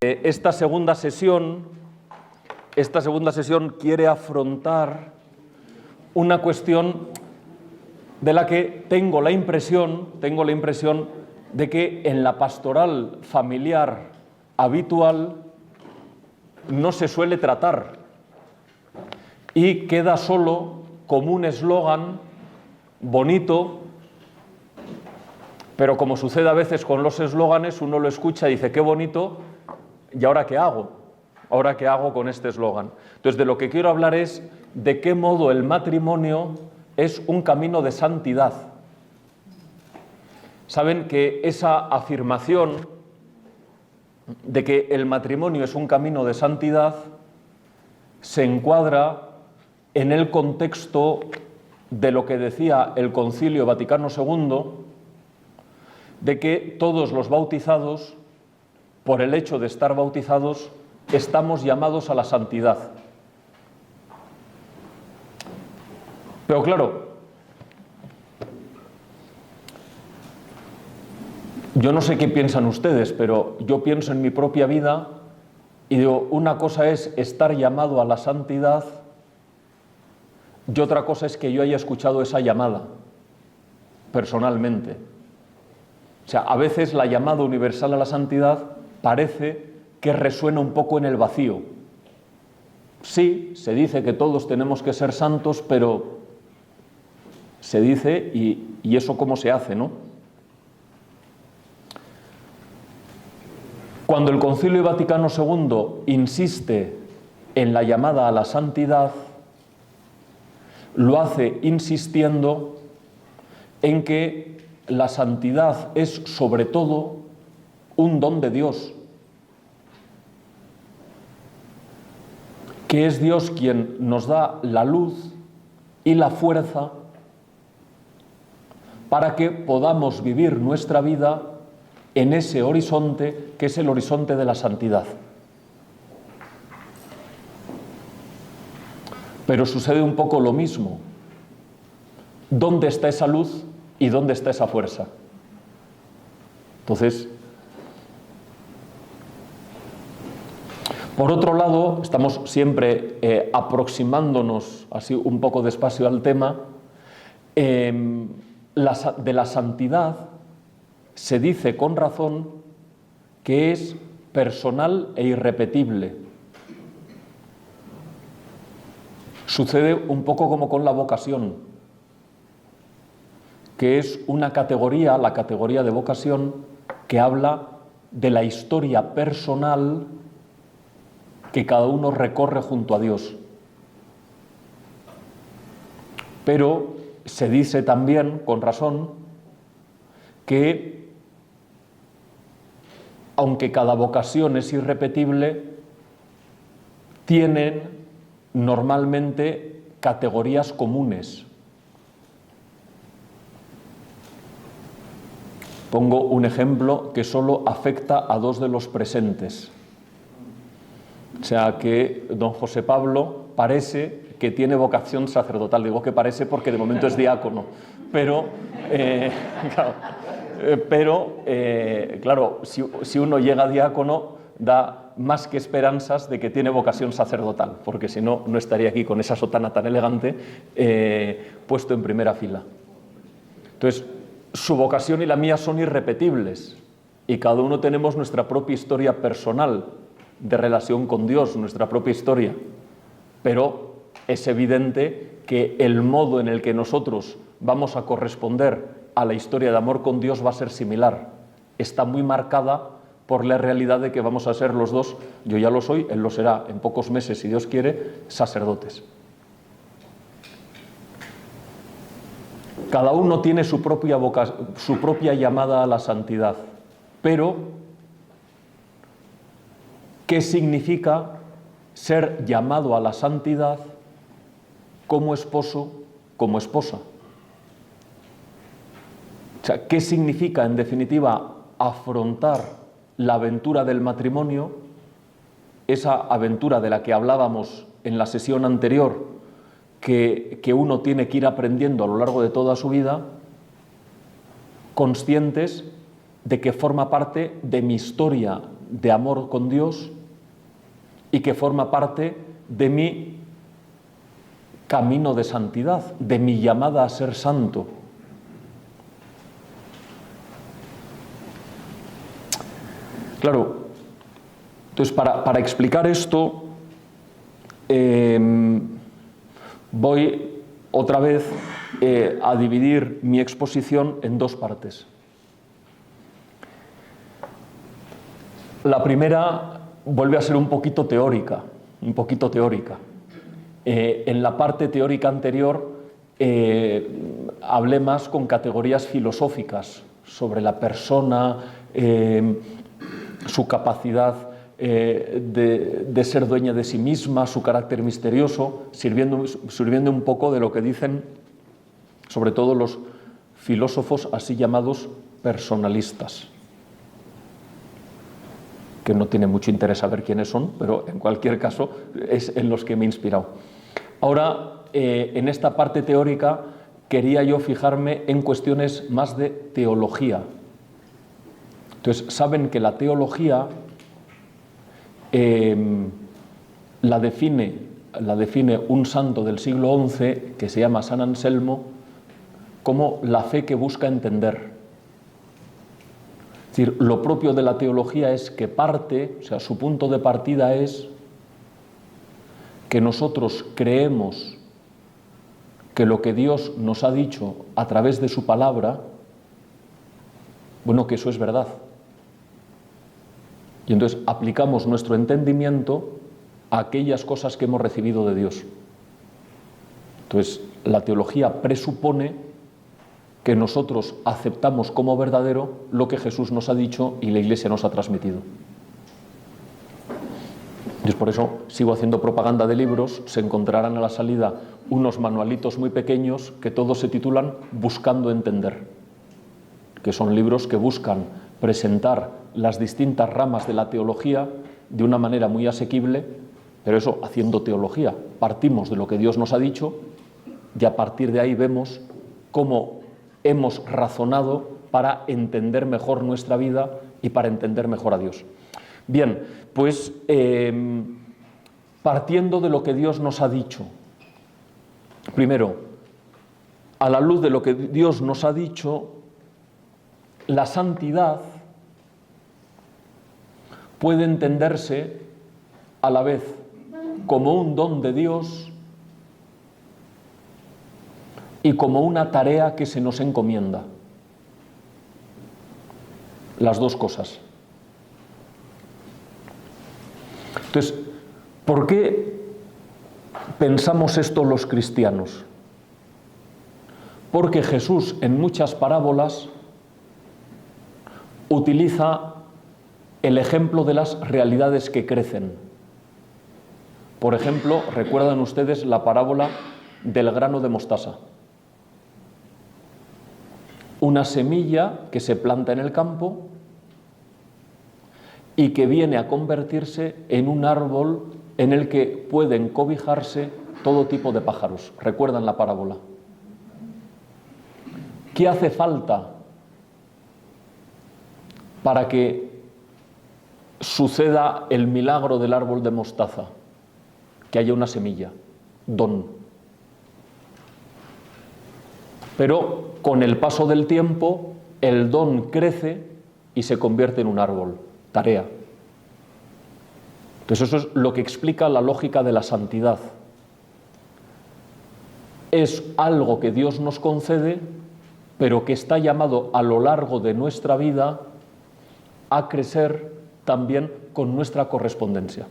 Esta segunda sesión quiere afrontar una cuestión de la que tengo la impresión de que en la pastoral familiar habitual no se suele tratar y queda solo como un eslogan bonito, pero como sucede a veces con los eslóganes, uno lo escucha y dice qué bonito, ¿y ahora qué hago? ¿Ahora qué hago con este eslogan? Entonces, de lo que quiero hablar es de qué modo el matrimonio es un camino de santidad. Saben que esa afirmación de que el matrimonio es un camino de santidad se encuadra en el contexto de lo que decía el Concilio Vaticano II, de que todos los bautizados, por el hecho de estar bautizados, estamos llamados a la santidad. Pero claro, yo no sé qué piensan ustedes, pero yo pienso en mi propia vida y digo, una cosa es estar llamado a la santidad y otra cosa es que yo haya escuchado esa llamada personalmente. O sea, a veces la llamada universal a la santidad parece que resuena un poco en el vacío. Sí, se dice que todos tenemos que ser santos, pero se dice, ¿y eso cómo se hace, no? Cuando el Concilio Vaticano II insiste en la llamada a la santidad, lo hace insistiendo en que la santidad es sobre todo un don de Dios, que es Dios quien nos da la luz y la fuerza para que podamos vivir nuestra vida en ese horizonte que es el horizonte de la santidad. Pero sucede un poco lo mismo. ¿Dónde está esa luz y dónde está esa fuerza? Entonces, por otro lado, estamos siempre aproximándonos así un poco despacio al tema. De la santidad se dice con razón que es personal e irrepetible. Sucede un poco como con la vocación, que es una categoría, la categoría de vocación, que habla de la historia personal que cada uno recorre junto a Dios. Pero se dice también, con razón, que aunque cada vocación es irrepetible, tienen normalmente categorías comunes. Pongo un ejemplo que solo afecta a dos de los presentes. O sea que don José Pablo parece que tiene vocación sacerdotal. Digo que parece porque de momento es diácono. Pero, claro, si uno llega a diácono, da más que esperanzas de que tiene vocación sacerdotal, porque si no, no estaría aquí con esa sotana tan elegante puesto en primera fila. Entonces, su vocación y la mía son irrepetibles y cada uno tenemos nuestra propia historia personal de relación con Dios, nuestra propia historia, pero es evidente que el modo en el que nosotros vamos a corresponder a la historia de amor con Dios va a ser similar. Está muy marcada por la realidad de que vamos a ser los dos, yo ya lo soy, él lo será en pocos meses, si Dios quiere, sacerdotes. Cada uno tiene su propia llamada a la santidad, pero ¿qué significa ser llamado a la santidad como esposo, como esposa? O sea, ¿qué significa, en definitiva, afrontar la aventura del matrimonio, esa aventura de la que hablábamos en la sesión anterior, que uno tiene que ir aprendiendo a lo largo de toda su vida, conscientes de que forma parte de mi historia de amor con Dios y que forma parte de mi camino de santidad, de mi llamada a ser santo. Claro, entonces para explicar esto voy otra vez a dividir mi exposición en dos partes. La primera vuelve a ser un poquito teórica. En la parte teórica anterior hablé más con categorías filosóficas sobre la persona, su capacidad de ser dueña de sí misma, su carácter misterioso, sirviendo un poco de lo que dicen sobre todo los filósofos así llamados personalistas, que no tiene mucho interés saber quiénes son, pero en cualquier caso es en los que me he inspirado. Ahora, en esta parte teórica, quería yo fijarme en cuestiones más de teología. Entonces, saben que la teología la define un santo del siglo XI que se llama San Anselmo como la fe que busca entender. Es decir, lo propio de la teología es que su punto de partida es que nosotros creemos que lo que Dios nos ha dicho a través de su palabra, bueno, que eso es verdad. Y entonces aplicamos nuestro entendimiento a aquellas cosas que hemos recibido de Dios. Entonces, la teología presupone que nosotros aceptamos como verdadero lo que Jesús nos ha dicho y la Iglesia nos ha transmitido. Y por eso sigo haciendo propaganda de libros. Se encontrarán a la salida unos manualitos muy pequeños que todos se titulan Buscando entender, que son libros que buscan presentar las distintas ramas de la teología de una manera muy asequible, pero eso haciendo teología. Partimos de lo que Dios nos ha dicho y a partir de ahí vemos cómo hemos razonado para entender mejor nuestra vida y para entender mejor a Dios. Bien, pues partiendo de lo que Dios nos ha dicho, primero, a la luz de lo que Dios nos ha dicho, la santidad puede entenderse a la vez como un don de Dios y como una tarea que se nos encomienda. Las dos cosas. Entonces, ¿por qué pensamos esto los cristianos? Porque Jesús en muchas parábolas utiliza el ejemplo de las realidades que crecen. Por ejemplo, ¿recuerdan ustedes la parábola del grano de mostaza? Una semilla que se planta en el campo y que viene a convertirse en un árbol en el que pueden cobijarse todo tipo de pájaros. ¿Recuerdan la parábola? ¿Qué hace falta para que suceda el milagro del árbol de mostaza? Que haya una semilla, don. Pero con el paso del tiempo, el don crece y se convierte en un árbol, tarea. Entonces eso es lo que explica la lógica de la santidad. Es algo que Dios nos concede, pero que está llamado a lo largo de nuestra vida a crecer también con nuestra correspondencia.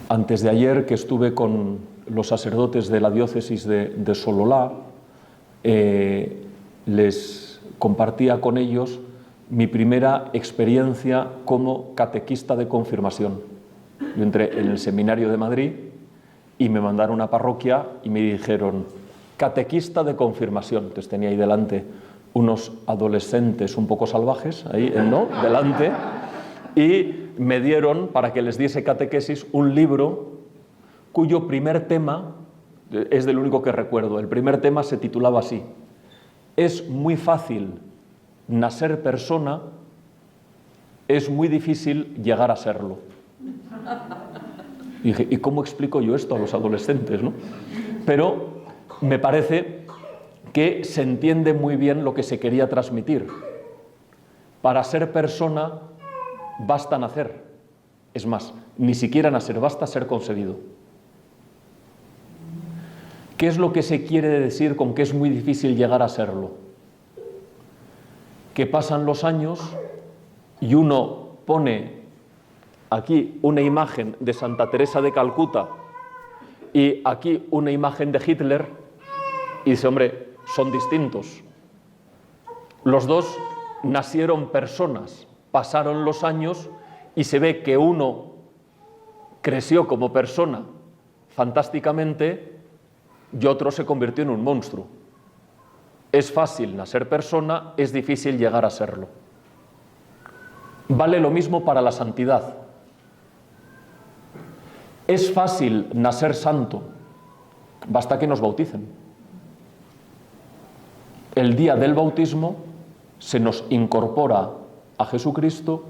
Antes de ayer, que estuve con los sacerdotes de la diócesis de Sololá, les compartía con ellos mi primera experiencia como catequista de confirmación. Yo entré en el seminario de Madrid y me mandaron a parroquia y me dijeron, catequista de confirmación. Entonces tenía ahí delante unos adolescentes un poco salvajes, ahí, ¿no?, delante, y me dieron, para que les diese catequesis, un libro cuyo primer tema, es del único que recuerdo, el primer tema se titulaba así: es muy fácil nacer persona, es muy difícil llegar a serlo. Y dije, ¿y cómo explico yo esto a los adolescentes, no? Pero me parece que se entiende muy bien lo que se quería transmitir. Para ser persona basta nacer. Es más, ni siquiera nacer, basta ser concebido. ¿Qué es lo que se quiere decir con que es muy difícil llegar a serlo? Que pasan los años y uno pone aquí una imagen de Santa Teresa de Calcuta y aquí una imagen de Hitler y dice, hombre, son distintos. Los dos nacieron personas, pasaron los años y se ve que uno creció como persona fantásticamente y otro se convirtió en un monstruo. Es fácil nacer persona, es difícil llegar a serlo. Vale lo mismo para la santidad. Es fácil nacer santo, basta que nos bauticen. El día del bautismo se nos incorpora a Jesucristo,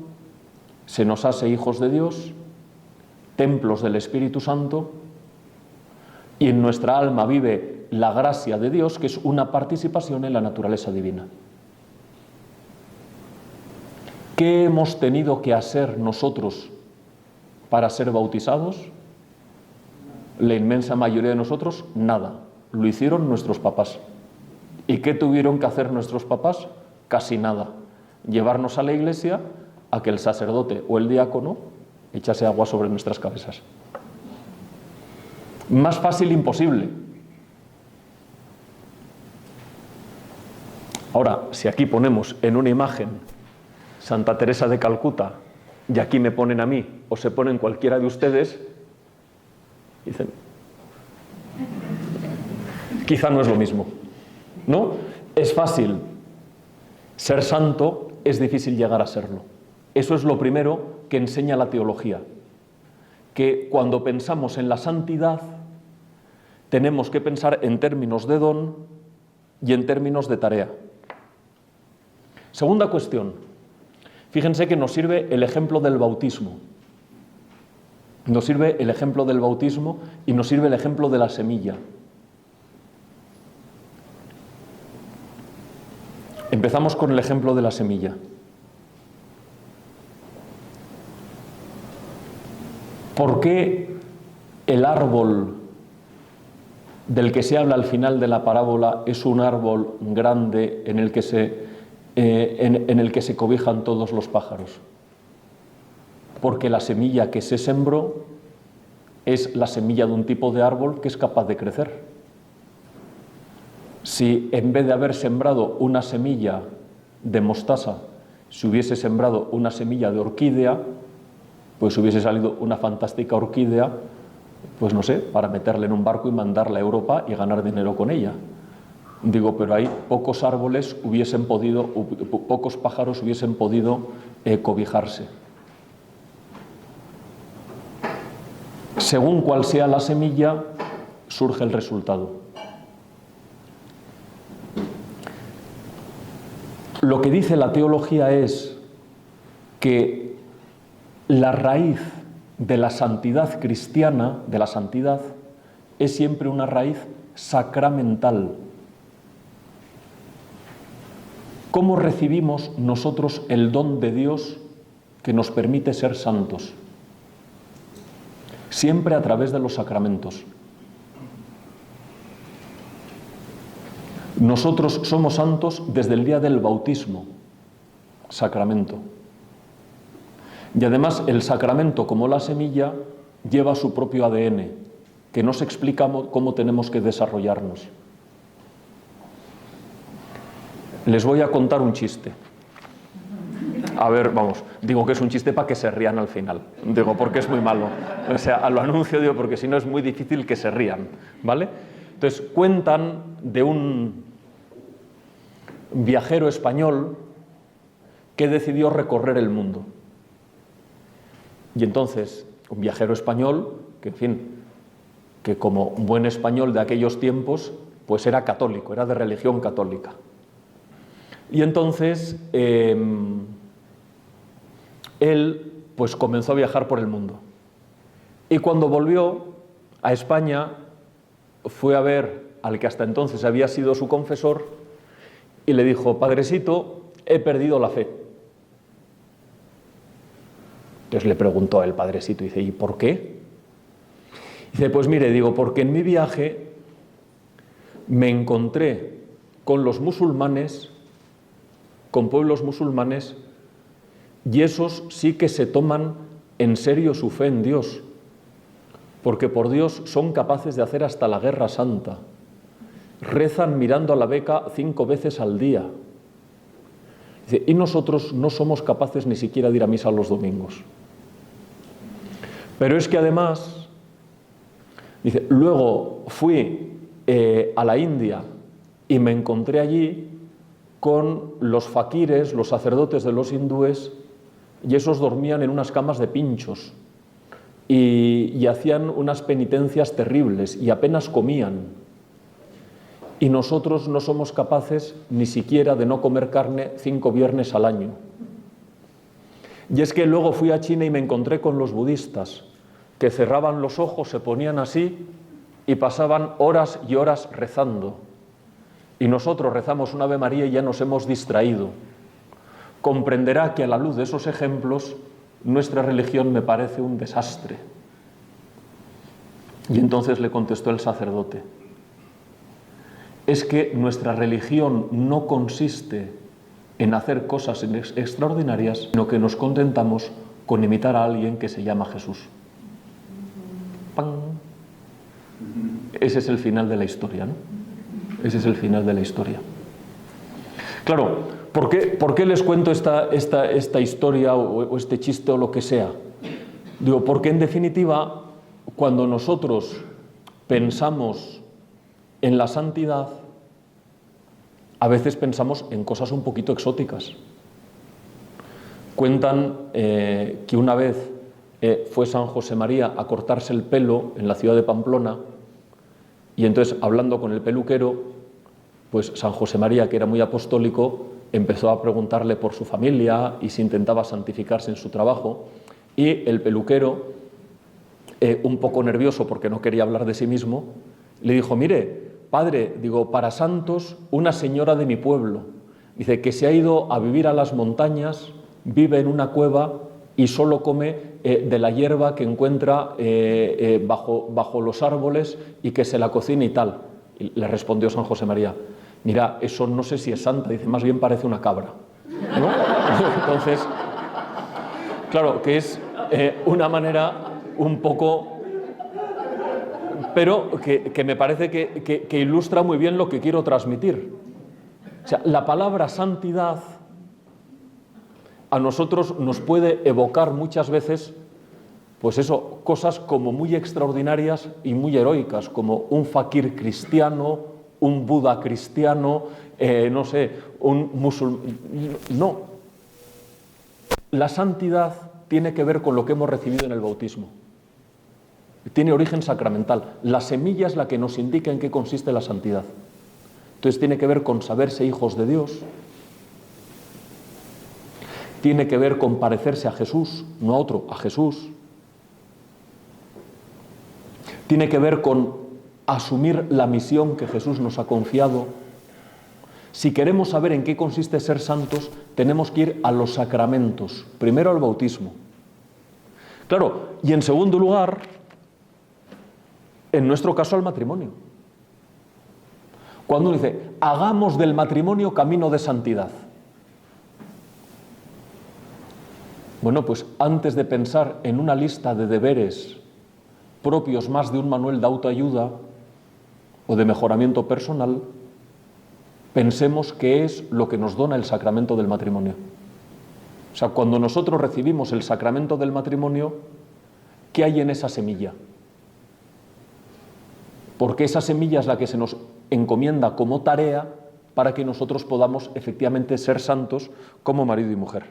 se nos hace hijos de Dios, templos del Espíritu Santo, y en nuestra alma vive la gracia de Dios, que es una participación en la naturaleza divina. ¿Qué hemos tenido que hacer nosotros para ser bautizados? La inmensa mayoría de nosotros, nada. Lo hicieron nuestros papás. ¿Y qué tuvieron que hacer nuestros papás? Casi nada. Llevarnos a la iglesia a que el sacerdote o el diácono echase agua sobre nuestras cabezas. Más fácil imposible. Ahora, si aquí ponemos en una imagen Santa Teresa de Calcuta y aquí me ponen a mí o se ponen cualquiera de ustedes, dicen, quizá no es lo mismo, ¿no? Es fácil ser santo, es difícil llegar a serlo. Eso es lo primero que enseña la teología, que cuando pensamos en la santidad tenemos que pensar en términos de don y en términos de tarea. Segunda cuestión. Fíjense que nos sirve el ejemplo del bautismo. Nos sirve el ejemplo del bautismo y nos sirve el ejemplo de la semilla. Empezamos con el ejemplo de la semilla. ¿Por qué el árbol del que se habla al final de la parábola es un árbol grande en el que se cobijan todos los pájaros? Porque la semilla que se sembró es la semilla de un tipo de árbol que es capaz de crecer. Si en vez de haber sembrado una semilla de mostaza, se hubiese sembrado una semilla de orquídea, pues hubiese salido una fantástica orquídea, pues no sé, para meterla en un barco y mandarla a Europa y ganar dinero con ella. Digo, pero ahí pocos árboles hubiesen podido, pocos pájaros hubiesen podido cobijarse. Según cual sea la semilla, surge el resultado. Lo que dice la teología es que la raíz de la santidad cristiana, de la santidad, es siempre una raíz sacramental. ¿Cómo recibimos nosotros el don de Dios que nos permite ser santos? Siempre a través de los sacramentos. Nosotros somos santos desde el día del bautismo, sacramento. Y además el sacramento, como la semilla, lleva su propio ADN, que nos explica cómo tenemos que desarrollarnos. Les voy a contar un chiste. A ver, vamos, digo que es un chiste para que se rían al final. Digo, porque es muy malo. O sea, lo anuncio, digo, porque si no es muy difícil que se rían, ¿vale? Entonces, cuentan de un viajero español que decidió recorrer el mundo. Y entonces, un viajero español, que en fin, que como buen español de aquellos tiempos, pues era católico, era de religión católica. Y entonces él pues comenzó a viajar por el mundo. Y cuando volvió a España, fue a ver al que hasta entonces había sido su confesor y le dijo: Padrecito, he perdido la fe. Entonces le preguntó el padrecito, dice: ¿y por qué? Dice: pues mire, digo, porque en mi viaje me encontré con los musulmanes, con pueblos musulmanes, y esos sí que se toman en serio su fe en Dios, porque por Dios son capaces de hacer hasta la guerra santa. Rezan mirando a la Meca 5 veces al día. Dice, y nosotros no somos capaces ni siquiera de ir a misa los domingos. Pero es que además, dice, luego fui a la India y me encontré allí con los faquires, los sacerdotes de los hindúes, y esos dormían en unas camas de pinchos y hacían unas penitencias terribles y apenas comían. Y nosotros no somos capaces ni siquiera de no comer carne 5 viernes al año. Y es que luego fui a China y me encontré con los budistas, que cerraban los ojos, se ponían así y pasaban horas y horas rezando. Y nosotros rezamos un Ave María y ya nos hemos distraído. Comprenderá que a la luz de esos ejemplos, nuestra religión me parece un desastre. Y entonces le contestó el sacerdote: es que nuestra religión no consiste en hacer cosas extraordinarias, sino que nos contentamos con imitar a alguien que se llama Jesús. ¡Pam! Ese es el final de la historia, ¿no? Ese es el final de la historia. Claro, ¿por qué les cuento esta historia o este chiste o lo que sea? Digo, porque en definitiva, cuando nosotros pensamos en la santidad, a veces pensamos en cosas un poquito exóticas. Cuentan que una vez fue San José María a cortarse el pelo en la ciudad de Pamplona, y entonces, hablando con el peluquero, pues San José María, que era muy apostólico, empezó a preguntarle por su familia y si intentaba santificarse en su trabajo, y el peluquero, un poco nervioso porque no quería hablar de sí mismo, le dijo: mire, padre, digo, para santos, una señora de mi pueblo, dice que se ha ido a vivir a las montañas, vive en una cueva y solo come de la hierba que encuentra bajo los árboles y que se la cocina y tal. Y le respondió San José María: mira, eso no sé si es santa, dice, más bien parece una cabra, ¿no? Entonces, claro, que es una manera un poco, pero que me parece que ilustra muy bien lo que quiero transmitir. O sea, la palabra santidad a nosotros nos puede evocar muchas veces, pues eso, cosas como muy extraordinarias y muy heroicas, como un fakir cristiano, un Buda cristiano, no sé, un musulmán. No. La santidad tiene que ver con lo que hemos recibido en el bautismo. Tiene origen sacramental. La semilla es la que nos indica en qué consiste la santidad. Entonces tiene que ver con saberse hijos de Dios. Tiene que ver con parecerse a Jesús, no a otro, a Jesús. Tiene que ver con asumir la misión que Jesús nos ha confiado. Si queremos saber en qué consiste ser santos, tenemos que ir a los sacramentos. Primero al bautismo. Claro, y en segundo lugar, en nuestro caso al matrimonio. Cuando uno dice, hagamos del matrimonio camino de santidad. Bueno, pues antes de pensar en una lista de deberes propios más de un manual de autoayuda o de mejoramiento personal, pensemos qué es lo que nos dona el sacramento del matrimonio. O sea, cuando nosotros recibimos el sacramento del matrimonio, ¿qué hay en esa semilla? Porque esa semilla es la que se nos encomienda como tarea para que nosotros podamos efectivamente ser santos como marido y mujer.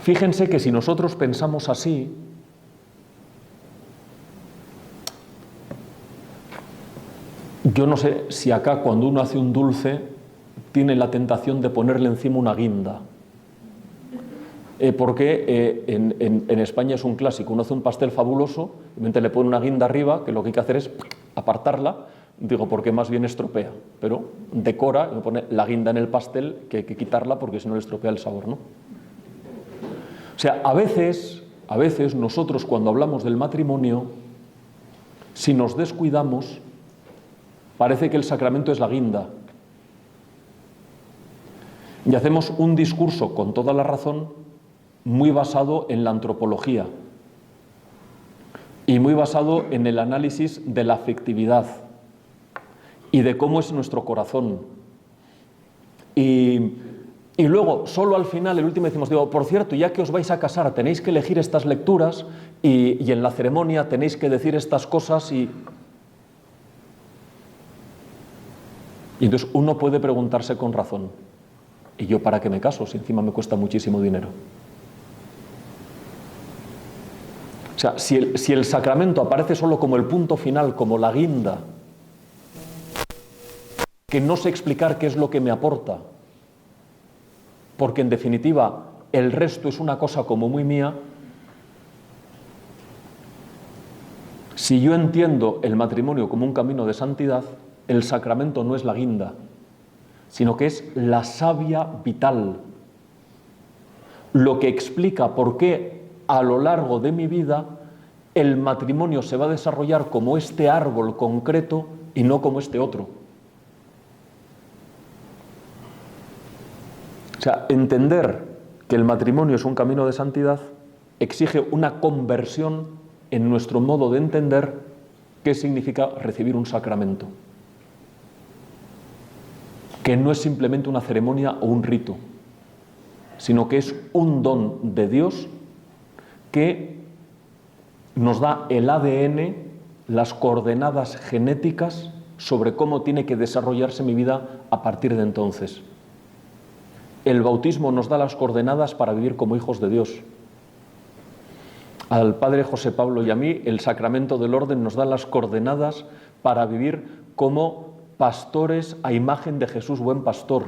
Fíjense que si nosotros pensamos así, Yo no sé si acá cuando uno hace un dulce tiene la tentación de ponerle encima una guinda. Porque en España es un clásico, uno hace un pastel fabuloso, y le pone una guinda arriba, que lo que hay que hacer es apartarla, digo, porque más bien estropea, pero decora y pone la guinda en el pastel, que hay que quitarla porque si no le estropea el sabor, ¿no? O sea, a veces nosotros cuando hablamos del matrimonio, si nos descuidamos, parece que el sacramento es la guinda. Y hacemos un discurso, con toda la razón, muy basado en la antropología y muy basado en el análisis de la afectividad y de cómo es nuestro corazón. Y luego, solo al final, el último, decimos, digo, por cierto, ya que os vais a casar, tenéis que elegir estas lecturas y en la ceremonia tenéis que decir estas cosas y entonces uno puede preguntarse con razón, ¿y yo para qué me caso si encima me cuesta muchísimo dinero? O sea, si el sacramento aparece solo como el punto final, como la guinda, que no sé explicar qué es lo que me aporta, porque en definitiva el resto es una cosa como muy mía, si yo entiendo el matrimonio como un camino de santidad, el sacramento no es la guinda, sino que es la savia vital, lo que explica por qué a lo largo de mi vida el matrimonio se va a desarrollar como este árbol concreto y no como este otro. O sea, entender que el matrimonio es un camino de santidad exige una conversión en nuestro modo de entender qué significa recibir un sacramento, que no es simplemente una ceremonia o un rito, sino que es un don de Dios que nos da el ADN, las coordenadas genéticas sobre cómo tiene que desarrollarse mi vida a partir de entonces. El bautismo nos da las coordenadas para vivir como hijos de Dios. Al padre José Pablo y a mí, el sacramento del orden nos da las coordenadas para vivir como pastores a imagen de Jesús, buen pastor.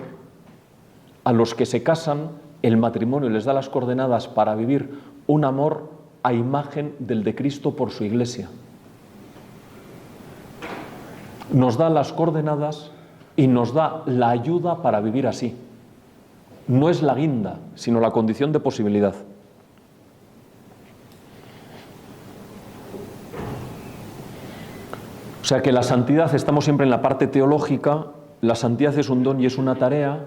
A los que se casan, el matrimonio les da las coordenadas para vivir un amor a imagen del de Cristo por su Iglesia. Nos da las coordenadas y nos da la ayuda para vivir así. No es la guinda, sino la condición de posibilidad. O sea que la santidad, estamos siempre en la parte teológica, la santidad es un don y es una tarea,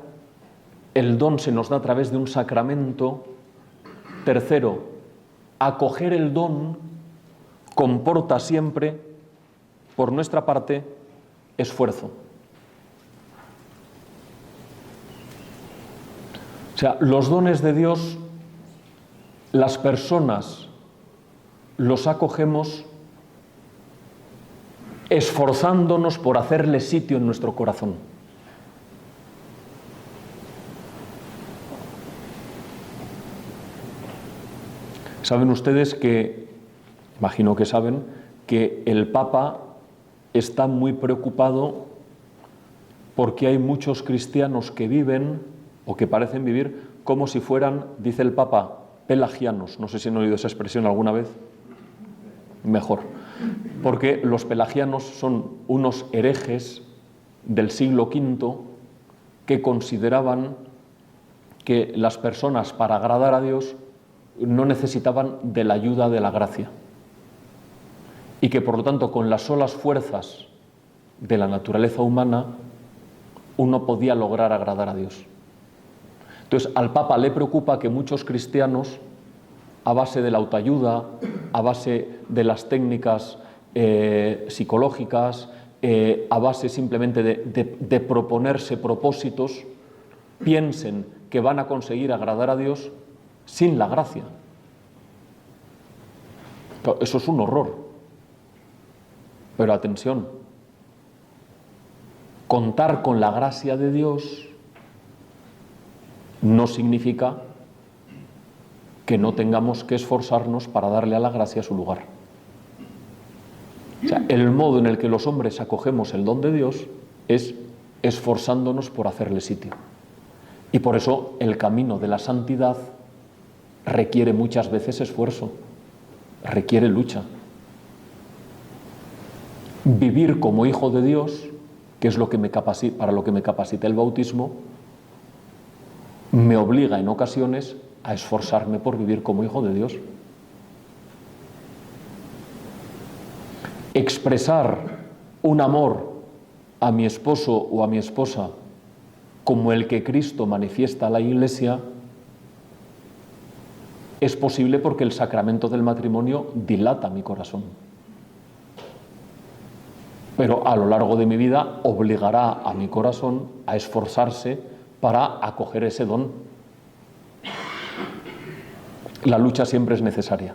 el don se nos da a través de un sacramento. Tercero, acoger el don comporta siempre, por nuestra parte, esfuerzo. O sea, los dones de Dios, las personas los acogemos esforzándonos por hacerle sitio en nuestro corazón. Saben ustedes que, imagino que saben, que el Papa está muy preocupado porque hay muchos cristianos que viven o que parecen vivir como si fueran, dice el Papa, pelagianos. No sé si han oído esa expresión alguna vez. Mejor. Porque los pelagianos son unos herejes del siglo V que consideraban que las personas, para agradar a Dios, no necesitaban de la ayuda de la gracia y que por lo tanto con las solas fuerzas de la naturaleza humana uno podía lograr agradar a Dios. Entonces al Papa le preocupa que muchos cristianos, a base de la autoayuda, a base de las técnicas psicológicas, a base simplemente de proponerse propósitos, piensen que van a conseguir agradar a Dios sin la gracia. Eso es un horror. Pero atención, contar con la gracia de Dios no significa que no tengamos que esforzarnos para darle a la gracia su lugar. O sea, el modo en el que los hombres acogemos el don de Dios es esforzándonos por hacerle sitio. Y por eso el camino de la santidad requiere muchas veces esfuerzo, requiere lucha. Vivir como hijo de Dios, que es para lo que me capacita el bautismo, me obliga en ocasiones a esforzarme por vivir como hijo de Dios. Expresar un amor a mi esposo o a mi esposa como el que Cristo manifiesta a la Iglesia es posible porque el sacramento del matrimonio dilata mi corazón. Pero a lo largo de mi vida obligará a mi corazón a esforzarse para acoger ese don. La lucha siempre es necesaria.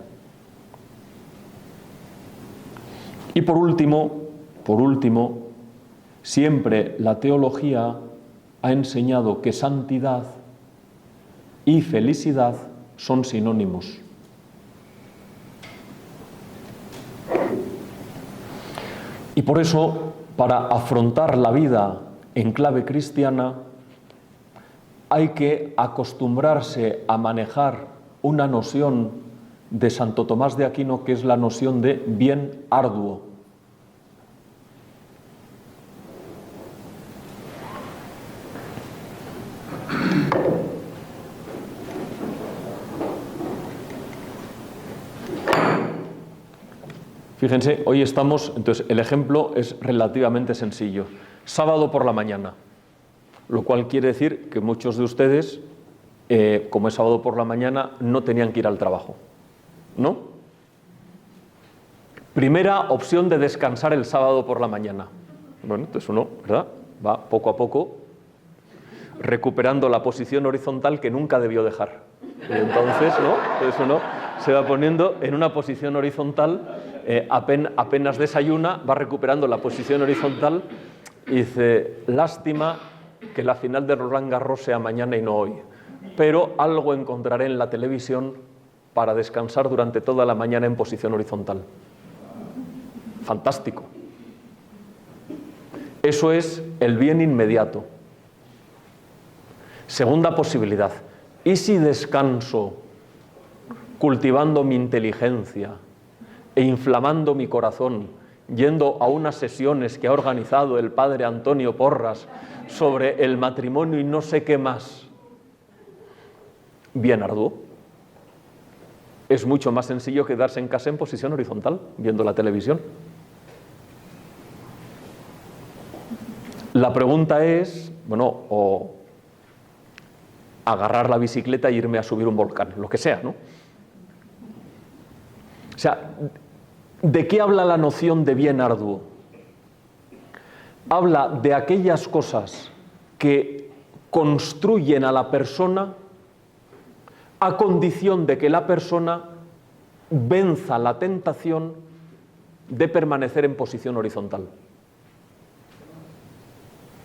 Y por último, siempre la teología ha enseñado que santidad y felicidad son sinónimos. Y por eso, para afrontar la vida en clave cristiana, hay que acostumbrarse a manejar una noción de Santo Tomás de Aquino, que es la noción de bien arduo. Fíjense, hoy estamos, entonces el ejemplo es relativamente sencillo. Sábado por la mañana, lo cual quiere decir que muchos de ustedes, como es sábado por la mañana, no tenían que ir al trabajo, ¿no? Primera opción de descansar el sábado por la mañana. Bueno, entonces uno, ¿verdad?, va poco a poco recuperando la posición horizontal que nunca debió dejar. Y entonces, ¿no?, entonces uno se va poniendo en una posición horizontal. Apenas desayuna, va recuperando la posición horizontal y dice, lástima que la final de Roland Garros sea mañana y no hoy, pero algo encontraré en la televisión para descansar durante toda la mañana en posición horizontal. Fantástico. Eso es el bien inmediato. Segunda posibilidad, ¿y si descanso cultivando mi inteligencia e inflamando mi corazón, yendo a unas sesiones que ha organizado el padre Antonio Porras sobre el matrimonio y no sé qué más? Bien arduo. Es mucho más sencillo quedarse en casa en posición horizontal, viendo la televisión. La pregunta es, bueno, o agarrar la bicicleta e irme a subir un volcán, lo que sea, ¿no? O sea, ¿de qué habla la noción de bien arduo? Habla de aquellas cosas que construyen a la persona a condición de que la persona venza la tentación de permanecer en posición horizontal.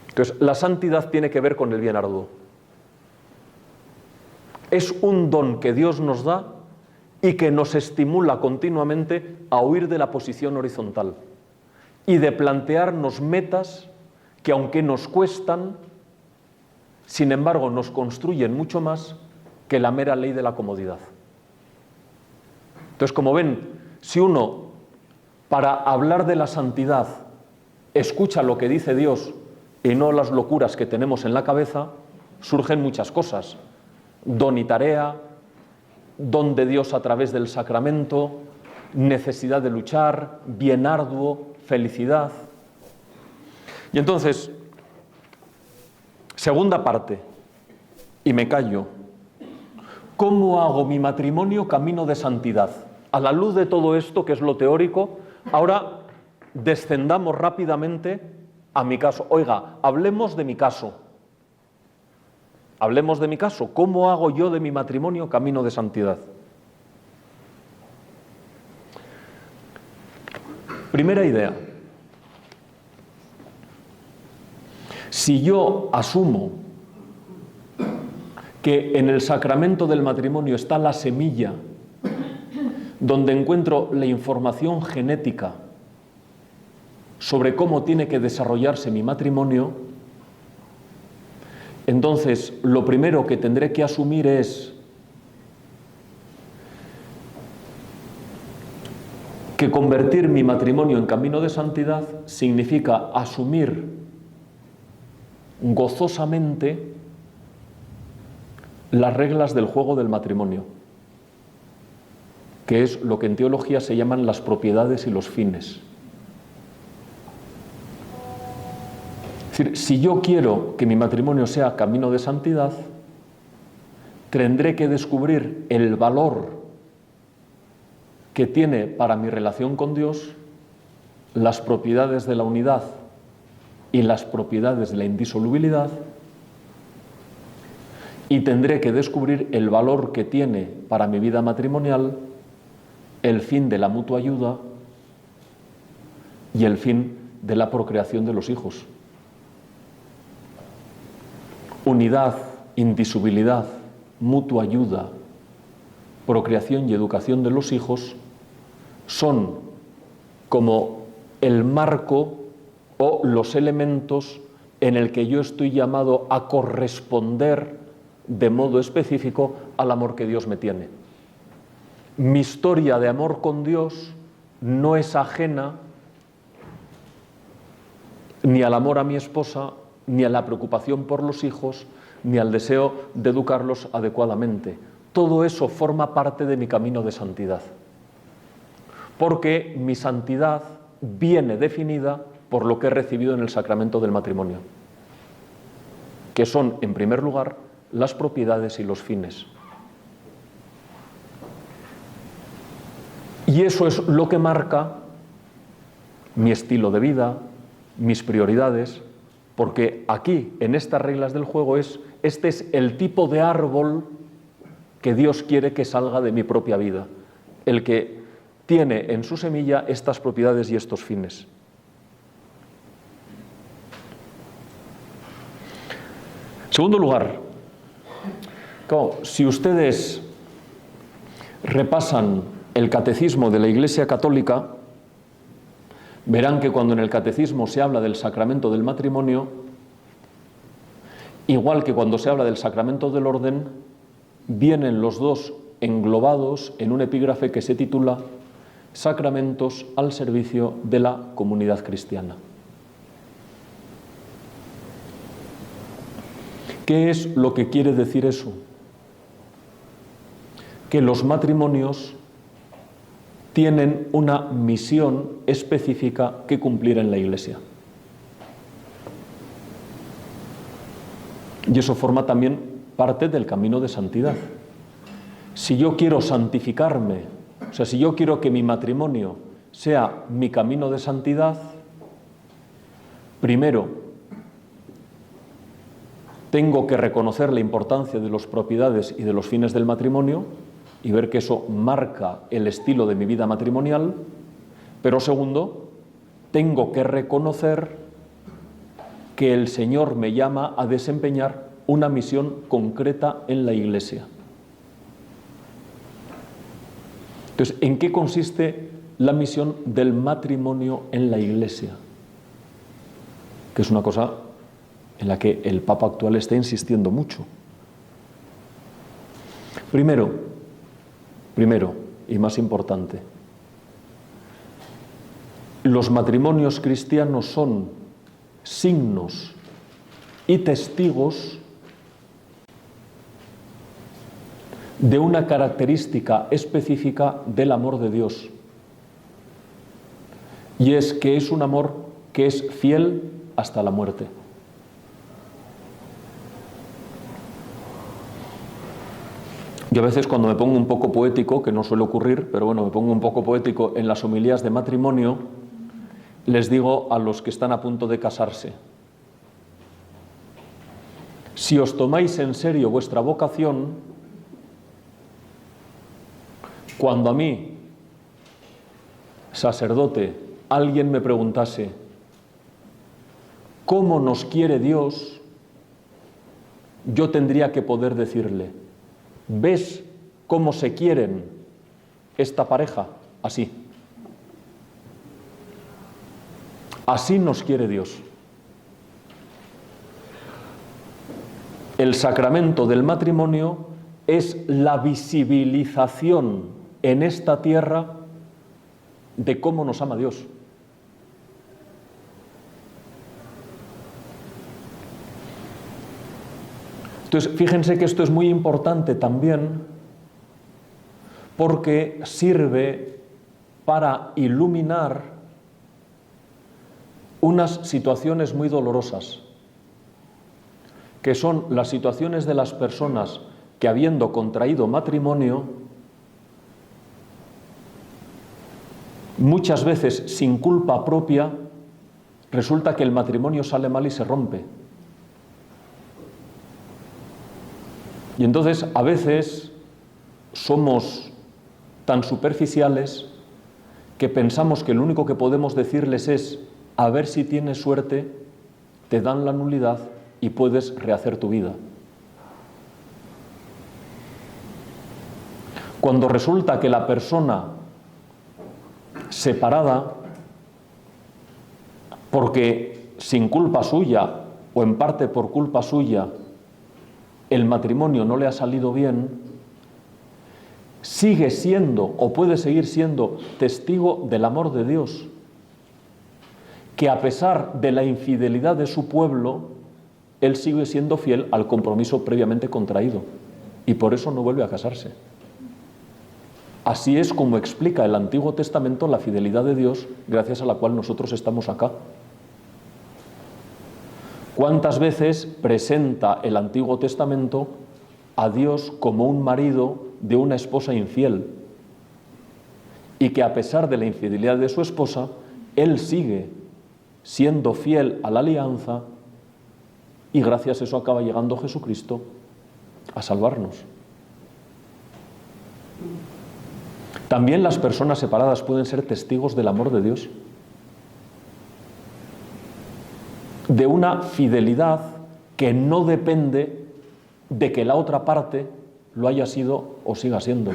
Entonces, la santidad tiene que ver con el bien arduo. Es un don que Dios nos da y que nos estimula continuamente a huir de la posición horizontal y de plantearnos metas que, aunque nos cuestan, sin embargo nos construyen mucho más que la mera ley de la comodidad. Entonces, como ven, si uno, para hablar de la santidad, escucha lo que dice Dios y no las locuras que tenemos en la cabeza, surgen muchas cosas. Don y tarea, don de Dios a través del sacramento, necesidad de luchar, bien arduo, felicidad. Y entonces, segunda parte, y me callo. ¿Cómo hago mi matrimonio camino de santidad? A la luz de todo esto, que es lo teórico, ahora descendamos rápidamente a mi caso. Oiga, hablemos de mi caso. Hablemos de mi caso. ¿Cómo hago yo de mi matrimonio camino de santidad? Primera idea. Si yo asumo que en el sacramento del matrimonio está la semilla donde encuentro la información genética sobre cómo tiene que desarrollarse mi matrimonio, entonces lo primero que tendré que asumir es que convertir mi matrimonio en camino de santidad significa asumir gozosamente las reglas del juego del matrimonio, que es lo que en teología se llaman las propiedades y los fines. Es decir, si yo quiero que mi matrimonio sea camino de santidad, tendré que descubrir el valor que tiene para mi relación con Dios las propiedades de la unidad y las propiedades de la indisolubilidad, y tendré que descubrir el valor que tiene para mi vida matrimonial el fin de la mutua ayuda y el fin de la procreación de los hijos. Unidad, indisolubilidad, mutua ayuda, procreación y educación de los hijos son como el marco o los elementos en el que yo estoy llamado a corresponder de modo específico al amor que Dios me tiene. Mi historia de amor con Dios no es ajena ni al amor a mi esposa, ni a la preocupación por los hijos, ni al deseo de educarlos adecuadamente. Todo eso forma parte de mi camino de santidad, porque mi santidad viene definida por lo que he recibido en el sacramento del matrimonio, que son, en primer lugar, las propiedades y los fines. Y eso es lo que marca mi estilo de vida, mis prioridades, porque aquí, en estas reglas del juego, este es el tipo de árbol que Dios quiere que salga de mi propia vida, el que tiene en su semilla estas propiedades y estos fines. En segundo lugar, si ustedes repasan el catecismo de la Iglesia Católica, verán que cuando en el catecismo se habla del sacramento del matrimonio, igual que cuando se habla del sacramento del orden, vienen los dos englobados en un epígrafe que se titula Sacramentos al servicio de la comunidad cristiana. ¿Qué es lo que quiere decir eso? Que los matrimonios tienen una misión específica que cumplir en la Iglesia. Y eso forma también parte del camino de santidad. Si yo quiero santificarme, o sea, si yo quiero que mi matrimonio sea mi camino de santidad, primero tengo que reconocer la importancia de las propiedades y de los fines del matrimonio y ver que eso marca el estilo de mi vida matrimonial, pero segundo, tengo que reconocer que el Señor me llama a desempeñar una misión concreta en la Iglesia. Entonces, ¿en qué consiste la misión del matrimonio en la Iglesia? Que es una cosa en la que el Papa actual está insistiendo mucho. Primero, y más importante, los matrimonios cristianos son signos y testigos de una característica específica del amor de Dios, y es que es un amor que es fiel hasta la muerte. Yo a veces, cuando me pongo un poco poético, que no suele ocurrir, pero bueno, me pongo un poco poético en las homilías de matrimonio, les digo a los que están a punto de casarse: si os tomáis en serio vuestra vocación, cuando a mí, sacerdote, alguien me preguntase ¿cómo nos quiere Dios?, yo tendría que poder decirle: ¿ves cómo se quieren esta pareja? Así. Así nos quiere Dios. El sacramento del matrimonio es la visibilización en esta tierra de cómo nos ama Dios. Entonces, fíjense que esto es muy importante también porque sirve para iluminar unas situaciones muy dolorosas, que son las situaciones de las personas que, habiendo contraído matrimonio, muchas veces sin culpa propia, resulta que el matrimonio sale mal y se rompe. Y entonces a veces somos tan superficiales que pensamos que lo único que podemos decirles es: a ver si tienes suerte, te dan la nulidad y puedes rehacer tu vida. Cuando resulta que la persona separada, porque sin culpa suya o en parte por culpa suya, el matrimonio no le ha salido bien, sigue siendo o puede seguir siendo testigo del amor de Dios, que a pesar de la infidelidad de su pueblo, él sigue siendo fiel al compromiso previamente contraído y por eso no vuelve a casarse. Así es como explica el Antiguo Testamento la fidelidad de Dios, gracias a la cual nosotros estamos acá. ¿Cuántas veces presenta el Antiguo Testamento a Dios como un marido de una esposa infiel? Y que a pesar de la infidelidad de su esposa, él sigue siendo fiel a la alianza y gracias a eso acaba llegando Jesucristo a salvarnos. También las personas separadas pueden ser testigos del amor de Dios, de una fidelidad que no depende de que la otra parte lo haya sido o siga siendo.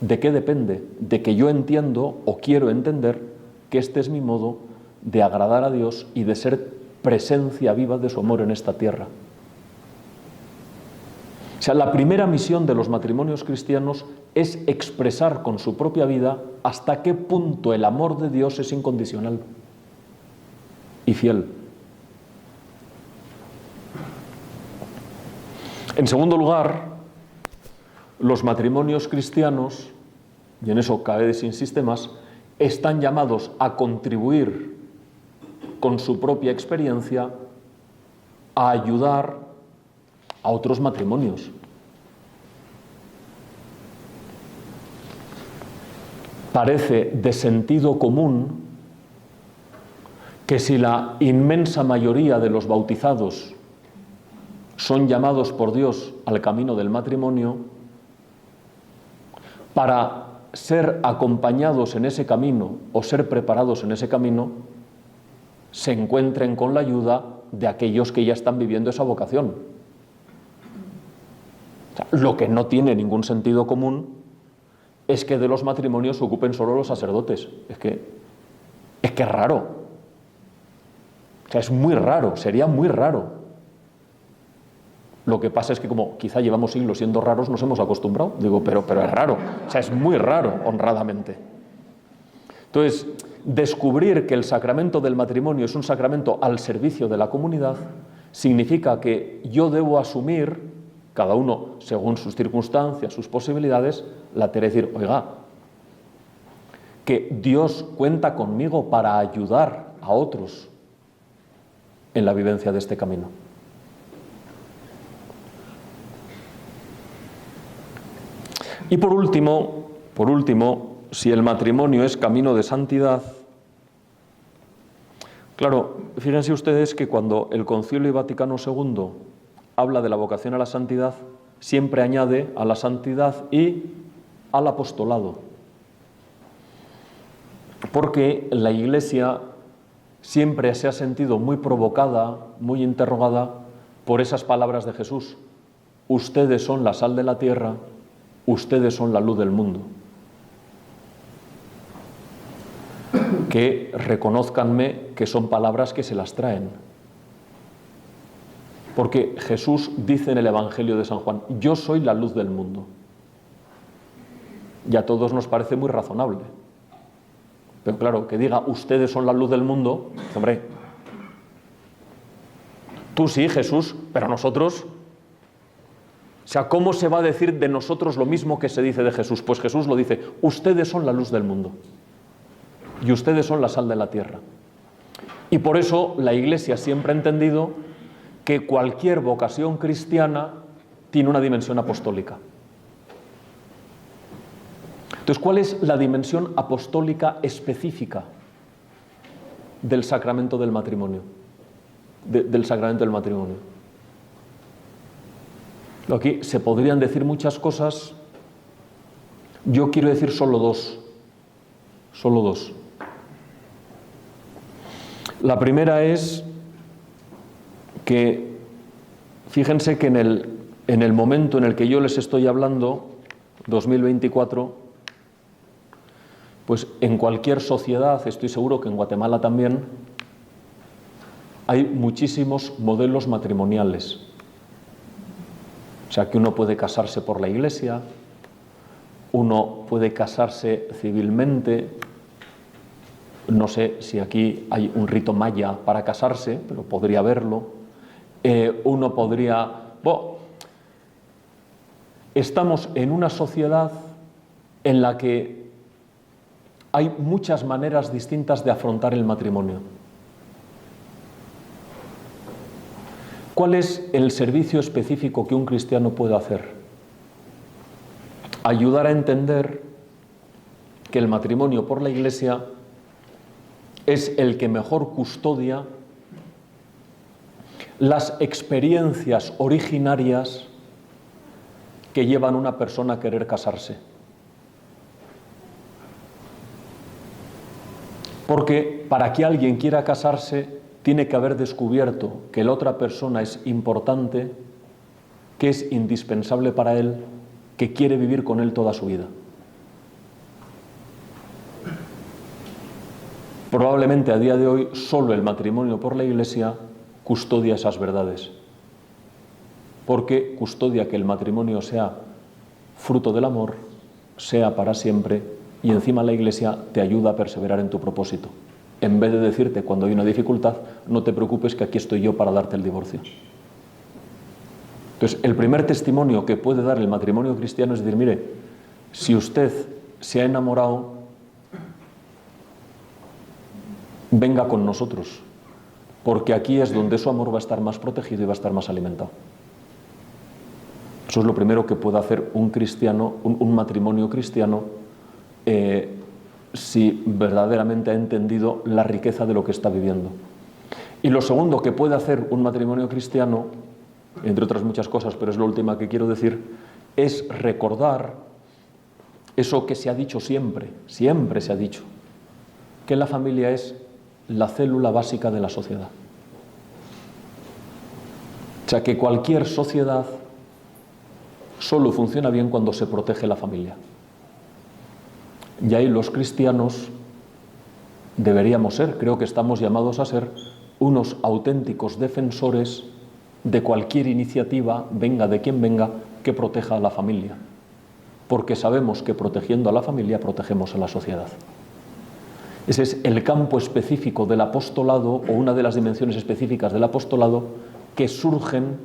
¿De qué depende? De que yo entiendo o quiero entender que este es mi modo de agradar a Dios y de ser presencia viva de su amor en esta tierra. O sea, la primera misión de los matrimonios cristianos es expresar con su propia vida hasta qué punto el amor de Dios es incondicional y fiel. En segundo lugar, los matrimonios cristianos, y en eso cada vez se insiste más, están llamados a contribuir con su propia experiencia a ayudar a otros matrimonios. Parece de sentido común que si la inmensa mayoría de los bautizados son llamados por Dios al camino del matrimonio, para ser acompañados en ese camino o ser preparados en ese camino, se encuentren con la ayuda de aquellos que ya están viviendo esa vocación. O sea, lo que no tiene ningún sentido común es que de los matrimonios se ocupen solo los sacerdotes. Es que es raro. O sea, es muy raro, sería muy raro. Lo que pasa es que como quizá llevamos siglos siendo raros, nos hemos acostumbrado. Digo, pero es raro. O sea, es muy raro, honradamente. Entonces, descubrir que el sacramento del matrimonio es un sacramento al servicio de la comunidad significa que yo debo asumir, cada uno según sus circunstancias, sus posibilidades, la tarea de decir, oiga, que Dios cuenta conmigo para ayudar a otros en la vivencia de este camino. Y por último, si el matrimonio es camino de santidad, claro, fíjense ustedes que cuando el Concilio Vaticano II habla de la vocación a la santidad, siempre añade a la santidad y al apostolado. Porque la Iglesia siempre se ha sentido muy provocada, muy interrogada por esas palabras de Jesús. Ustedes son la sal de la tierra, ustedes son la luz del mundo. que reconózcanme que son palabras que se las traen. Porque Jesús dice en el Evangelio de San Juan: yo soy la luz del mundo. Y a todos nos parece muy razonable. Pero claro, que diga ustedes son la luz del mundo, hombre, tú sí, Jesús, pero nosotros... O sea, ¿cómo se va a decir de nosotros lo mismo que se dice de Jesús? Pues Jesús lo dice: ustedes son la luz del mundo y ustedes son la sal de la tierra. Y por eso la Iglesia siempre ha entendido que cualquier vocación cristiana tiene una dimensión apostólica. Entonces, ¿cuál es la dimensión apostólica específica del sacramento del matrimonio? Del sacramento del matrimonio. Aquí se podrían decir muchas cosas. Yo quiero decir solo dos. Solo dos. La primera es que, fíjense que en el momento en el que yo les estoy hablando, 2024, pues en cualquier sociedad, estoy seguro que en Guatemala también, hay muchísimos modelos matrimoniales. O sea, que uno puede casarse por la Iglesia, uno puede casarse civilmente. No sé si aquí hay un rito maya para casarse, pero podría haberlo. Uno podría... Bueno, estamos en una sociedad en la que hay muchas maneras distintas de afrontar el matrimonio. ¿Cuál es el servicio específico que un cristiano puede hacer? Ayudar a entender que el matrimonio por la Iglesia es el que mejor custodia las experiencias originarias que llevan a una persona a querer casarse. Porque para que alguien quiera casarse tiene que haber descubierto que la otra persona es importante, que es indispensable para él, que quiere vivir con él toda su vida. Probablemente a día de hoy solo el matrimonio por la Iglesia custodia esas verdades, porque custodia que el matrimonio sea fruto del amor, sea para siempre, y encima la Iglesia te ayuda a perseverar en tu propósito. En vez de decirte cuando hay una dificultad, no te preocupes que aquí estoy yo para darte el divorcio. Entonces, el primer testimonio que puede dar el matrimonio cristiano es decir: mire, si usted se ha enamorado, venga con nosotros, porque aquí es donde su amor va a estar más protegido y va a estar más alimentado. Eso es lo primero que puede hacer un cristiano, un matrimonio cristiano, si verdaderamente ha entendido la riqueza de lo que está viviendo. Y lo segundo que puede hacer un matrimonio cristiano, entre otras muchas cosas, pero es lo último que quiero decir, es recordar eso que se ha dicho siempre, siempre se ha dicho, que la familia es la célula básica de la sociedad. O sea, que cualquier sociedad solo funciona bien cuando se protege la familia. Y ahí los cristianos deberíamos ser, creo que estamos llamados a ser, unos auténticos defensores de cualquier iniciativa, venga de quien venga, que proteja a la familia. Porque sabemos que protegiendo a la familia protegemos a la sociedad. Ese es el campo específico del apostolado, o una de las dimensiones específicas del apostolado, que surgen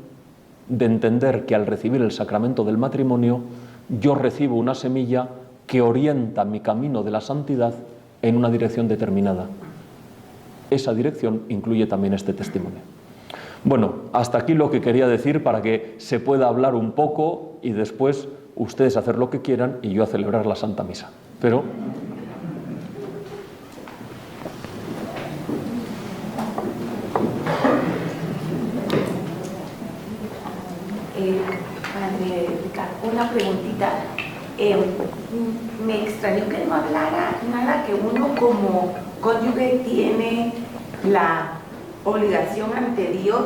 de entender que al recibir el sacramento del matrimonio, yo recibo una semilla que orienta mi camino de la santidad en una dirección determinada. Esa dirección incluye también este testimonio. Bueno, hasta aquí lo que quería decir para que se pueda hablar un poco y después ustedes hacer lo que quieran y yo a celebrar la Santa Misa. Pero... Padre Ricardo, una preguntita. Me extrañó que no hablara nada que uno como cónyuge tiene la obligación ante Dios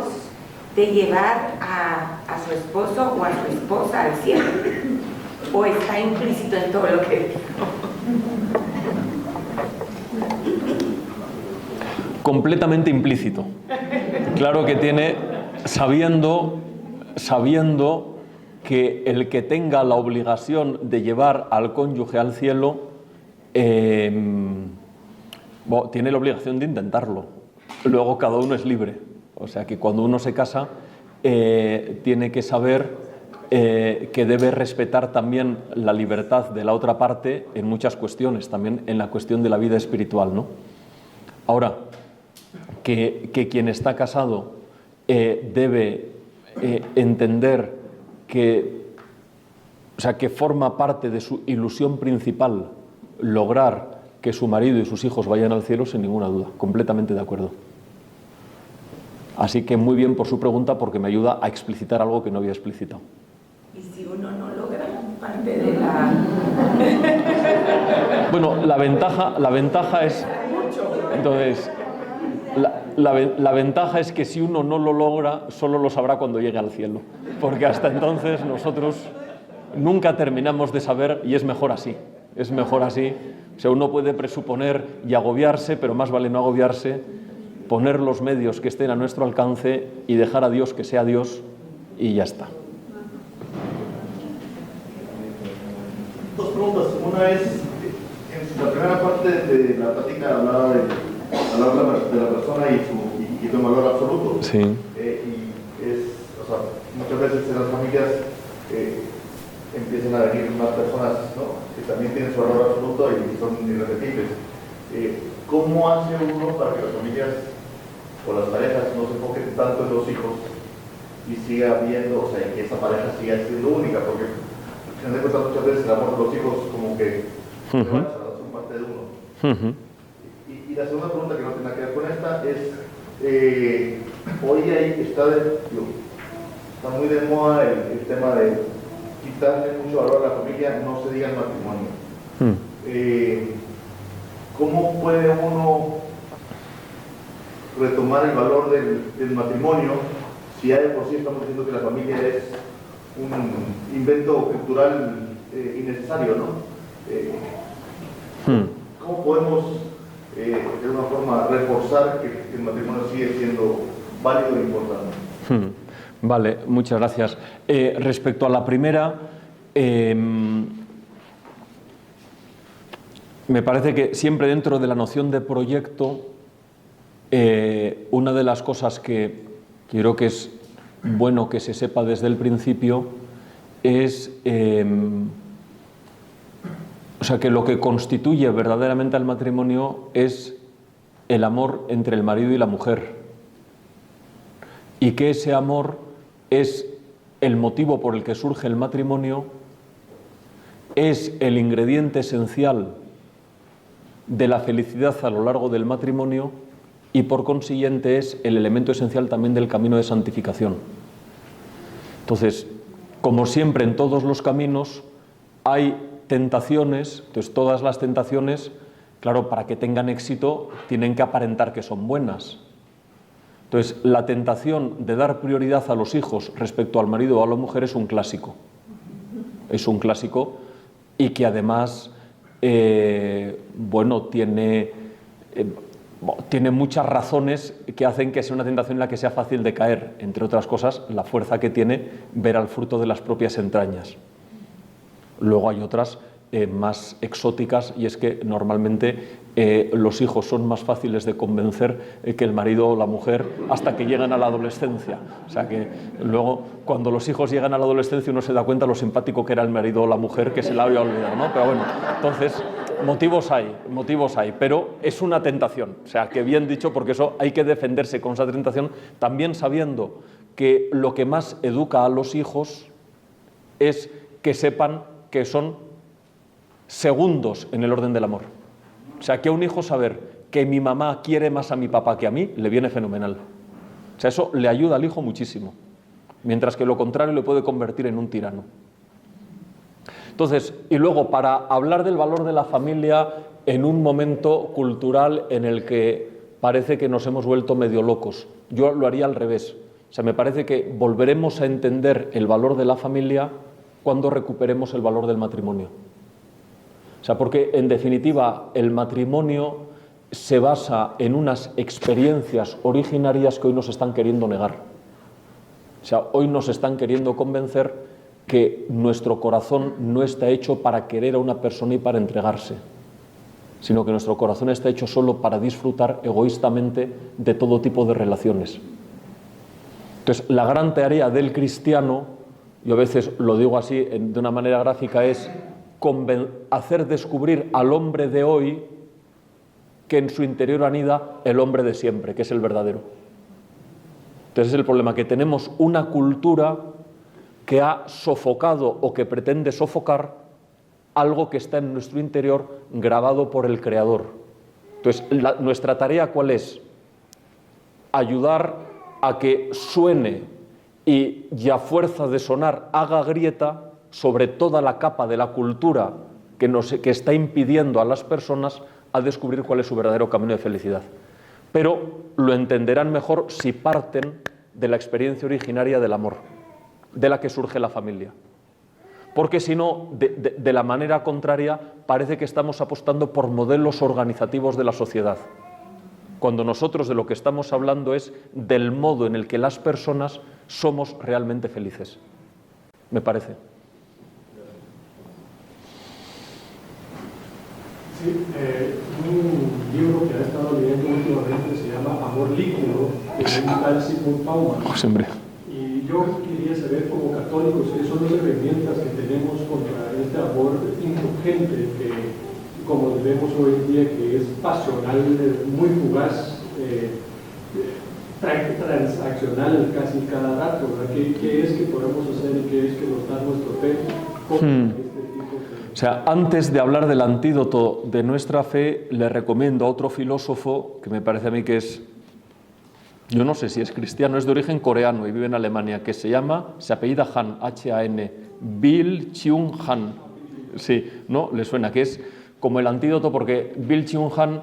de llevar a su esposo o a su esposa al cielo, o está implícito en todo lo que dijo. completamente implícito. Claro que tiene, sabiendo que el que tenga la obligación de llevar al cónyuge al cielo, tiene la obligación de intentarlo. Luego cada uno es libre. O sea que cuando uno se casa, tiene que saber que debe respetar también la libertad de la otra parte en muchas cuestiones, también en la cuestión de la vida espiritual, ¿no? Ahora, que quien está casado debe entender que forma parte de su ilusión principal lograr que su marido y sus hijos vayan al cielo, sin ninguna duda, completamente de acuerdo. Así que muy bien por su pregunta, porque me ayuda a explicitar algo que no había explicitado. ¿Y si uno no logra parte de la...? Bueno, la ventaja es... Entonces, la ventaja es que si uno no lo logra, solo lo sabrá cuando llegue al cielo. Porque hasta entonces nosotros nunca terminamos de saber, y es mejor así. Es mejor así. O sea, uno puede presuponer y agobiarse, pero más vale no agobiarse, poner los medios que estén a nuestro alcance y dejar a Dios que sea Dios, y ya está. Dos preguntas. Una es, en la primera parte de la plática hablaba de la persona y su valor absoluto. Sí. Muchas veces en las familias empiezan a venir más personas, ¿no?, que también tienen su valor absoluto y son irrepetibles. ¿Cómo hace uno para que las familias o las parejas no se enfoquen tanto en los hijos y siga viendo, o sea, que esa pareja siga siendo única? Porque al final de cuentas muchas veces el amor de los hijos como que son parte de uno. Y la segunda pregunta, que no tiene nada que ver con esta, es hoy ahí está muy de moda el tema de quitarle mucho valor a la familia, no se diga el matrimonio. ¿Cómo puede uno retomar el valor del matrimonio si ya de por sí estamos diciendo que la familia es un invento cultural innecesario, ¿no? ¿Cómo podemos de alguna forma reforzar que el matrimonio sigue siendo válido e importante? Vale, muchas gracias. Respecto a la primera, me parece que siempre dentro de la noción de proyecto, una de las cosas que creo que es bueno que se sepa desde el principio es que lo que constituye verdaderamente al matrimonio es el amor entre el marido y la mujer, y que ese amor es el motivo por el que surge el matrimonio, es el ingrediente esencial de la felicidad a lo largo del matrimonio y por consiguiente es el elemento esencial también del camino de santificación. Entonces, como siempre en todos los caminos hay tentaciones, entonces todas las tentaciones, claro, para que tengan éxito tienen que aparentar que son buenas. Entonces, la tentación de dar prioridad a los hijos respecto al marido o a la mujer es un clásico. Es un clásico y que además, tiene muchas razones que hacen que sea una tentación en la que sea fácil de caer. Entre otras cosas, la fuerza que tiene ver al fruto de las propias entrañas. Luego hay otras más exóticas, y es que normalmente los hijos son más fáciles de convencer que el marido o la mujer hasta que llegan a la adolescencia. O sea que luego, cuando los hijos llegan a la adolescencia, uno se da cuenta lo simpático que era el marido o la mujer, que se la había olvidado, ¿no? Pero bueno, entonces motivos hay, pero es una tentación. O sea, que bien dicho, porque eso hay que defenderse con esa tentación, también sabiendo que lo que más educa a los hijos es que sepan que son segundos en el orden del amor. O sea, que a un hijo saber que mi mamá quiere más a mi papá que a mí, le viene fenomenal. O sea, eso le ayuda al hijo muchísimo, mientras que lo contrario le puede convertir en un tirano. Entonces, y luego, para hablar del valor de la familia en un momento cultural en el que parece que nos hemos vuelto medio locos, yo lo haría al revés. O sea, me parece que volveremos a entender el valor de la familia cuando recuperemos el valor del matrimonio. O sea, porque en definitiva el matrimonio se basa en unas experiencias originarias que hoy nos están queriendo negar. O sea, hoy nos están queriendo convencer que nuestro corazón no está hecho para querer a una persona y para entregarse, sino que nuestro corazón está hecho solo para disfrutar egoístamente de todo tipo de relaciones. Entonces, la gran tarea del cristiano, yo a veces lo digo así de una manera gráfica, es hacer descubrir al hombre de hoy que en su interior anida el hombre de siempre, que es el verdadero. Entonces es el problema, que tenemos una cultura que ha sofocado o que pretende sofocar algo que está en nuestro interior grabado por el Creador. Entonces, nuestra tarea, ¿cuál es? Ayudar a que suene y a fuerza de sonar haga grieta sobre toda la capa de la cultura que está impidiendo a las personas a descubrir cuál es su verdadero camino de felicidad. Pero lo entenderán mejor si parten de la experiencia originaria del amor, de la que surge la familia. Porque si no, de la manera contraria, parece que estamos apostando por modelos organizativos de la sociedad, cuando nosotros de lo que estamos hablando es del modo en el que las personas somos realmente felices. Me parece. Sí, un libro que ha estado leyendo últimamente se llama Amor Líquido, de un tal Zygmunt Bauman. Siempre. Y yo quería saber, como católicos, qué son las herramientas que tenemos contra este amor indulgente que, como vemos hoy en día, que es pasional, muy fugaz, transaccional casi cada rato, ¿verdad? ¿Qué es que podemos hacer y qué es que nos da nuestro fe contra este tipo de... O sea, antes de hablar del antídoto de nuestra fe, le recomiendo a otro filósofo que me parece a mí que es, yo no sé si es cristiano, es de origen coreano y vive en Alemania, que se apellida Han, H-A-N, Byung Chul Han. Sí, ¿no? Le suena, que es como el antídoto, porque Byung Chul Han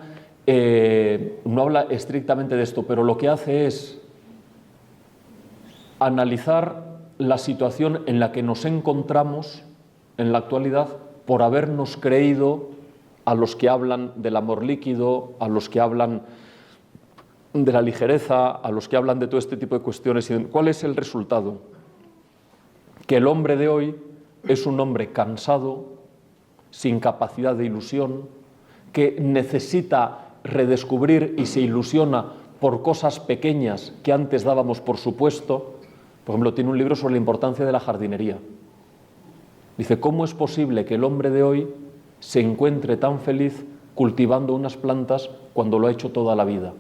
no habla estrictamente de esto, pero lo que hace es analizar la situación en la que nos encontramos en la actualidad por habernos creído a los que hablan del amor líquido, a los que hablan de la ligereza, a los que hablan de todo este tipo de cuestiones. ¿Cuál es el resultado? Que el hombre de hoy es un hombre cansado, sin capacidad de ilusión, que necesita redescubrir y se ilusiona por cosas pequeñas que antes dábamos por supuesto. Por ejemplo, tiene un libro sobre la importancia de la jardinería. Dice, ¿cómo es posible que el hombre de hoy se encuentre tan feliz cultivando unas plantas cuando lo ha hecho toda la vida?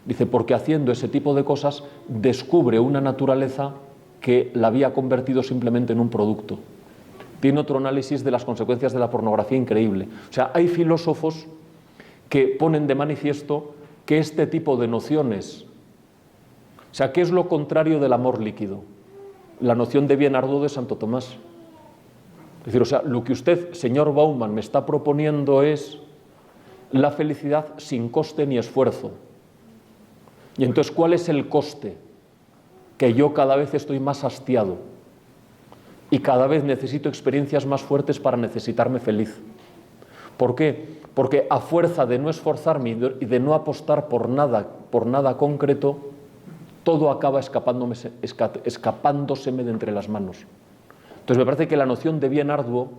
Dice, porque haciendo ese tipo de cosas descubre una naturaleza que la había convertido simplemente en un producto. Tiene otro análisis de las consecuencias de la pornografía increíble. O sea, hay filósofos que ponen de manifiesto que este tipo de nociones, o sea, ¿qué es lo contrario del amor líquido? La noción de bien arduo de Santo Tomás. Es decir, o sea, lo que usted, señor Bauman, me está proponiendo es la felicidad sin coste ni esfuerzo. Y entonces, ¿cuál es el coste? Que yo cada vez estoy más hastiado y cada vez necesito experiencias más fuertes para necesitarme feliz. ¿Por qué? Porque a fuerza de no esforzarme y de no apostar por nada concreto, todo acaba escapándoseme de entre las manos. Entonces me parece que la noción de bien arduo,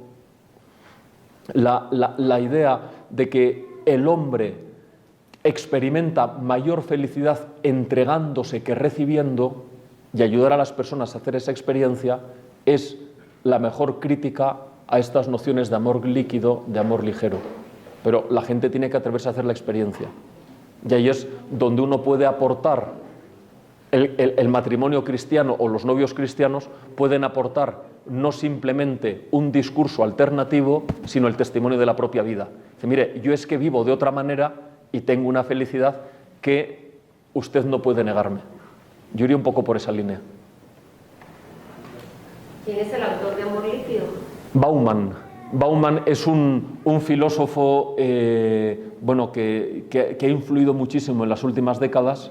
la idea de que el hombre experimenta mayor felicidad entregándose que recibiendo y ayudar a las personas a hacer esa experiencia, es la mejor crítica a estas nociones de amor líquido, de amor ligero. Pero la gente tiene que atreverse a hacer la experiencia. Y ahí es donde uno puede aportar, el matrimonio cristiano o los novios cristianos pueden aportar no simplemente un discurso alternativo, sino el testimonio de la propia vida. Dice, mire, yo es que vivo de otra manera y tengo una felicidad que usted no puede negarme. Yo iría un poco por esa línea. ¿Quién es el autor de Amor Líquido? Bauman. Bauman es un filósofo bueno, que ha influido muchísimo en las últimas décadas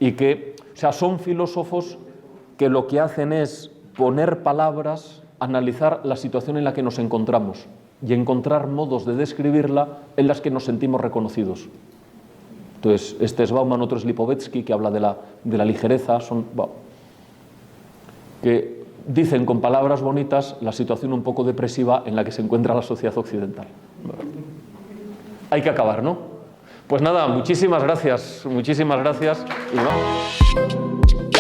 y que, o sea, son filósofos que lo que hacen es poner palabras, analizar la situación en la que nos encontramos y encontrar modos de describirla en las que nos sentimos reconocidos. Entonces, este es Bauman, otro es Lipovetsky, que habla de la ligereza, que dicen con palabras bonitas la situación un poco depresiva en la que se encuentra la sociedad occidental. Hay que acabar, ¿no? Pues nada, muchísimas gracias y vamos.